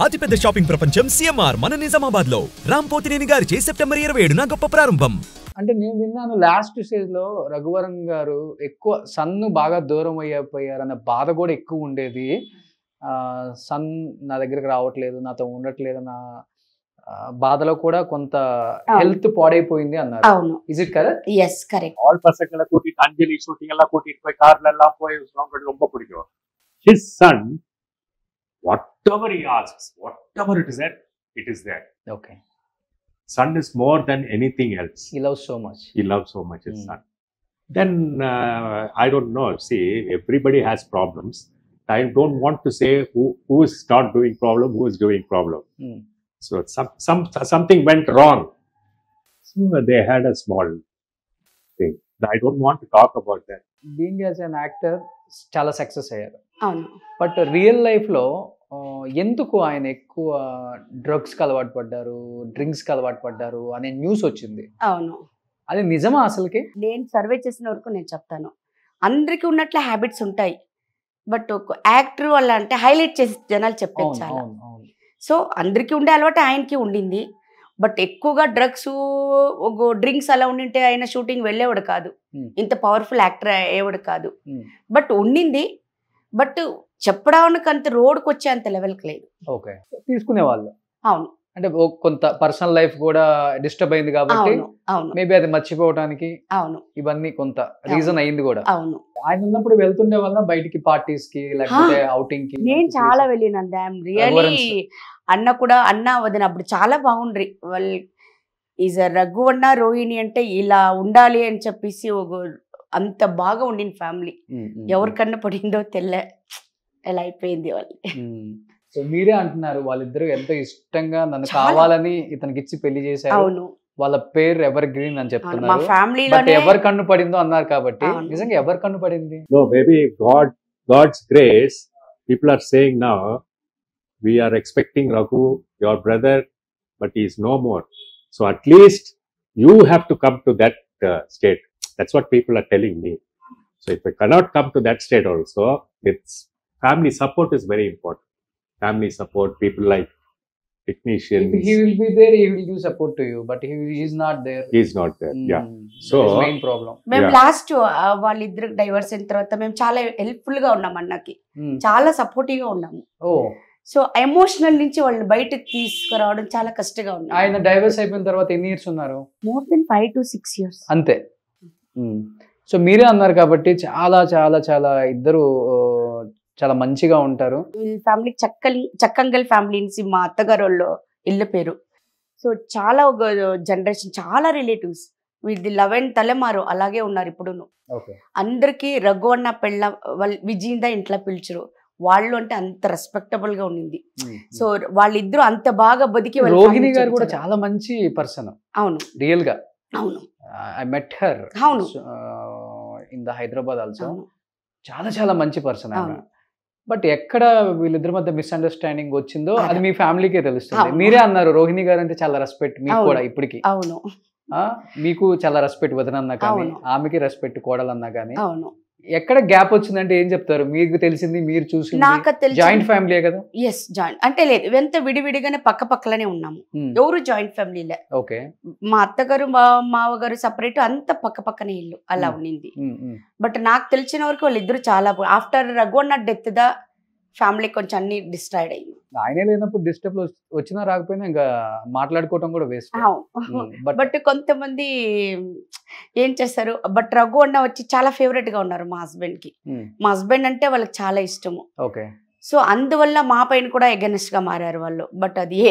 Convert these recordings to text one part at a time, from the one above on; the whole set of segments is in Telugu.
అతిపెద్ద షాపింగ్ ప్రపంచం సిఎంఆర్ మన నిజామాబాద్ లో రాంపోతినేని గారిచే సెప్టెంబర్ 27న గొప్ప ప్రారంభం. అంటే నేను విన్నాను లాస్ట్ స్టేజ్ లో రఘువరన్ గారు ఎక్కువ సన్ను బాగా దూరం అయిపోయారన్న బాధ కూడా ఎక్కువ ఉండేది. సన్ నా దగ్గరికి రావట్లేదు, నాతో ఉండట్లేదు అన్న బాధలో కూడా కొంత ஹெல்த் பாடைపోయింది అన్నారు. అవును. Is it correct? yes correct. All பசங்களை கூட்டிட்டு அஞ்சலி ஷூட்டிங் எல்லாம் கூட்டிட்டு போய் கார்ல எல்லாம் போய் ரொம்ப பிடிக்கும். His son, whatever he asks, whatever it is there. Okay. Son is more than anything else. He loves so much. He loves so much his son. Then I don't know. See, everybody has problems. I don't want to say who is not doing problem, who is doing problem. So something went wrong. So they had a small thing. I don't want to talk about that. Being as an actor, చాలా సక్సెస్ అయ్యారు. అవును. బట్ రియల్ లైఫ్ లో ఎందుకు ఆయన ఎక్కువ డ్రగ్స్ కి అలవాటు పడ్డారు, డ్రింక్స్ కి అలవాటు పడ్డారు అనే న్యూస్ వచ్చింది. అవును. అది నిజమా అసలుకి? నేను సర్వే చేసిన వరకు నేను చెప్తాను, అందరికి ఉన్నట్లే హ్యాబిట్స్ ఉంటాయి. బట్ ఒక యాక్టర్ వల్ల అంటే హైలైట్ చేసి జనాలు చెప్పేది చాలా. సో అందరికీ ఉండే అలవాటు ఆయనకి ఉండింది. బట్ ఎక్కువగా డ్రగ్స్ డ్రింక్స్ అలా ఉండింటే ఆయన షూటింగ్ వెళ్ళేవాడు కాదు, ఇంత పవర్ఫుల్ యాక్టర్ అయ్యేవాడు కాదు. బట్ ఉండింది, బట్ చెప్పడానికి అంత రోడ్కి వచ్చే అంత లెవెల్కి లేదు. ఓకే, తీసుకునేవాళ్ళు. అవును. అంటే కొంత పర్సనల్ లైఫ్ కూడా డిస్టర్బ్ అయింది కాబట్టి అవును, మేబీ అది మర్చిపోవడానికి అవును ఇవన్నీ కొంత రీజన్ అయింది కూడా. అవును. ఆయన ఉన్నప్పుడు వెళ్తుండే వల్ల బయటికి పార్టీస్ కి లేకపోతే అవుటింగ్ కి నేను చాలా వెళ్ళినాను. ఐఎమ్ రియలీ అన్న కూడా అన్న వదిన అప్పుడు చాలా బాగుండ్రి. వాళ్ళు ఈజ్ రఘువన్న రోహిణి అంటే ఇలా ఉండాలి అని చెప్పేసి అంత బాగా ఉండింది ఫ్యామిలీ. ఎవరికన్నా పడిందో ఎలా అయిపోయింది వాళ్ళు. సో మీరే అంటున్నారు వాళ్ళిద్దరు ఎంతో ఇష్టంగా నన్ను కావాలని ఇతనికి ఇచ్చి పెళ్లి చేశారు. అవును. వాళ్ళ పేరు ఎవర్ గ్రీన్ అని చెప్తున్నారు. మా ఫ్యామిలీలో ఎవరు కన్ను పడిందో అన్నారు కాబట్టి నిజంగా ఎవరు కన్ను పడింది? No, maybe God's grace. People are saying now, we are expecting Raghu, your brother, but he is no more. So at least you have to come to that state. That's what people are telling me. So if I cannot come to that state also, it's family support is very important. Family support, people like technicians. He will be there, he will give support to you, but he is not there. He is not there. Yeah. So main problem. మేము లాస్ట్ వాళ్ళిద్దరు డైవర్స్ అయిన తర్వాత మేము చాలా హెల్ప్ఫుల్ గా ఉన్నాం, అన్నకి చాలా సపోర్టివ్ గా ఉన్నాము. సో ఎమోషనల్ నుంచి వాళ్ళని బయటకు తీసుకురావడం చాలా కష్టంగా ఉంది. ఆయన డైవర్స్ అయిపోయిన తర్వాత ఎన్ని ఇయర్స్ ఉన్నారు? మోర్ దెన్ 5 to 6 years అంతే. సో మీరే అన్నారు కాబట్టి చాలా చాలా చాలా ఇద్దరు చాలా మంచిగా ఉంటారు. ఫ్యామిలీ చక్కంగల్ ఫ్యామిలీ నుంచి మా అత్తగారు వాళ్ళు ఇళ్ళ పేరు. సో చాలా ఒక జనరేషన్, చాలా రిలేటివ్స్ వీళ్ళది 11 తలమారు అలాగే ఉన్నారు ఇప్పుడును. అందరికి రఘు అన్న పెళ్ళ వాళ్ళు విజయింద ఇంట్లో పిలిచరు. వాళ్ళు అంటే అంత రెస్పెక్టబుల్ గా ఉండింది. సో వాళ్ళిద్దరు అంత బాగా బతికి. రోహిణి గారు కూడా చాలా మంచి పర్సన్. అవును, రియల్ గా. అవును, ఐ మెట్ హర్. అవును, ఇన్ ద హైదరాబాద్ ఆల్సో. చాలా చాలా మంచి పర్సన్ ఆమె. బట్ ఎక్కడ వీళ్ళిద్దరి మధ్య మిస్అండర్స్టాండింగ్ వచ్చిందో అది మీ ఫ్యామిలీకే తెలుస్తుంది. మీరే అన్నారు రోహిణి గారు అంటే చాలా రెస్పెక్ట్ మీకు కూడా ఇప్పటికి. అవును. మీకు చాలా రెస్పెక్ట్ వదనన్నా కానీ, ఆమెకి రెస్పెక్ట్ కోడలన్నా కానీ. అవును. ఎక్కడ గ్యాప్ వచ్చిందంటే ఏం చెప్తారు? మీకు తెలిసింది, మీరు చూసి. జాయింట్ ఫ్యామిలీ కదా? ఎస్, జాయింట్ అంటే లేదు, ఎంత విడివిడిగానే పక్క పక్కలనే ఉన్నాము. ఎవరు జాయింట్ ఫ్యామిలీలే. ఓకే. మా అత్తగారు మావగారు సపరేట్, అంత పక్క పక్కనే ఇల్లు అలా ఉండింది. బట్ నాకు తెలిసిన వరకు వాళ్ళిద్దరు చాలా ఆఫ్టర్ రఘువన్న డెత్ దా ఫ్యామిలీ కొంచెం అన్ని డిస్ట్రాయిడ్ అయింది. ఆయనే లేనప్పుడు డిస్టర్బ్ వచ్చినా రాకపోయినా ఇంకా మాట్లాడుకోవటం కూడా వేస్ట్. బట్ కొంతమంది ఏం చేస్తారు, బట్ రఘు అన్న వచ్చి చాలా ఫేవరెట్ గా ఉన్నారు మా హస్బెండ్ కి. మా హస్బెండ్ అంటే వాళ్ళకి చాలా ఇష్టము. ఓకే. సో అందువల్ల మా పైన కూడా ఎగనెస్ట్ గా మారారు వాళ్ళు. బట్ అది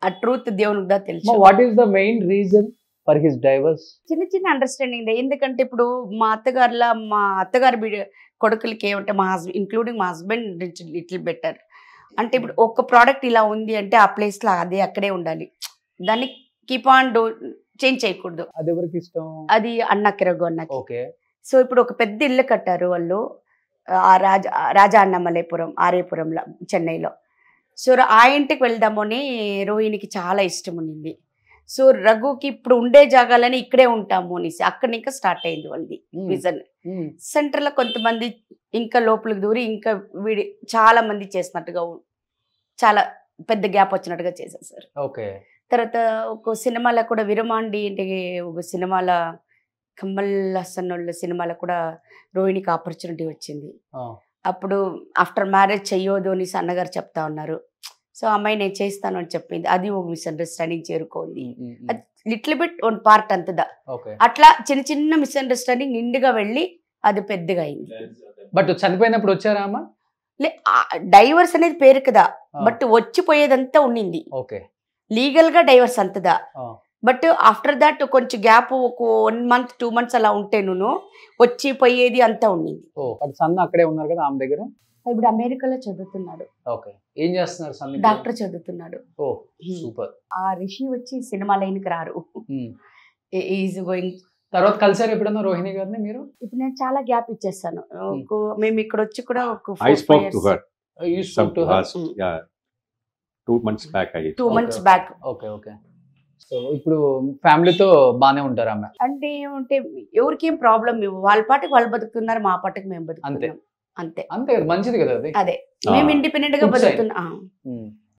ఆ ట్రూత్ దేవునికి దా తెలుసు. What is the main reason for his divorce? చిన్న చిన్న అండర్స్టాండింగ్. ఎందుకంటే ఇప్పుడు మా అత్తగారి కొడుకులకి ఏమంటే మా హస్బెండ్ ఇంక్లూడింగ్ మా హస్బెండ్ లిటిల్ బెటర్. అంటే ఇప్పుడు ఒక ప్రోడక్ట్ ఇలా ఉంది అంటే ఆ ప్లేస్ లో అది అక్కడే ఉండాలి, దాన్ని కీప్ ఆన్ చేంజ్ చేయకూడదు. అది ఎవరికి ఇష్టం? అది అన్నకి, రఘు అన్నకి. ఓకే. సో ఇప్పుడు ఒక పెద్ద ఇల్లు కట్టారు వాళ్ళు రాజా అన్నమలైపురం ఆరేపురంలో చెన్నైలో. సో ఆ ఇంటికి వెళ్దామని రోహిణికి చాలా ఇష్టం ఉన్నింది. సో రఘుకి ఇప్పుడు ఉండే జాగాలని ఇక్కడే ఉంటాము అనేసి అక్కడ ఇంకా స్టార్ట్ అయింది వాళ్ళది విజన్. సెంటర్ లో కొంతమంది ఇంకా లోపలికి దూరి ఇంకా చాలా మంది చేసినట్టుగా చాలా పెద్ద గ్యాప్ వచ్చినట్టుగా చేసేసారు. ఓకే. తర్వాత ఒక సినిమాలో కూడా విరమాండి అంటే ఒక సినిమాల కమల్ హాసన్ వాళ్ళ సినిమాలో కూడా రోహిణికి ఆపర్చునిటీ వచ్చింది. అప్పుడు ఆఫ్టర్ మ్యారేజ్ చెయ్యొద్దు అని అన్నగారు చెప్తా ఉన్నారు. సో అమ్మాయి నేను చేస్తాను అని చెప్పింది. అది ఒక మిస్అండర్స్టాండింగ్ చేరుకోండి. అది లిటిల్ బిట్ వన్ పార్ట్ అంతదా. అట్లా చిన్న చిన్న మిస్అండర్స్టాండింగ్ నిండుగా వెళ్ళి అది పెద్దగా అయింది. బట్ చనిపోయినప్పుడు వచ్చారా అమ్మ? డైవర్స్ అనేది పేరు కదా, బట్ వచ్చిపోయేదంతా ఉండింది. ఓకే. లీగల్ గా డైవర్స్ అంతదా. బట్ ఆఫ్టర్ దట్ కొంచెం గ్యాప్ ఒక 1 month 2 months అలా ఉంటే నువ్వు వచ్చి పోయేది అంతా ఉండింది. సన్ అక్కడే ఉన్నారు కదా ఆమె దగ్గర? ఇప్పుడు అమెరికాలో చదువుతున్నాడు. ఓకే. ఏం చేస్తున్నారు సన్? డాక్టర్ చదువుతున్నాడు. ఓ సూపర్. ఆ రిషి వచ్చి సినిమా లైన్కి రారు. Is going. తర్వాత కలిసారు ఎప్పుడన్నా రోహిణి గారిని మీరు? ఇప్పుడు నేను చాలా గ్యాప్ ఇచ్చేస్తాను. మేము ఇక్కడ వచ్చి కూడా ఒక 2 months back. 2 months back. Okay okay. So ఇప్పుడు ఫ్యామిలీతో బానే ఉంటారు ఆమె? అంటే ఏమంటే ఎవరికి ఏం ప్రాబ్లం, వాళ్ళ పాటికి వాళ్ళు బతుకుతున్నారు, మా పాటికి మేము బతుకుతున్నాం అంతే. అంతే మంచిది కదా అది. అదే మేము ఇండిపెండెంట్ గా బతుకుతున్నాం.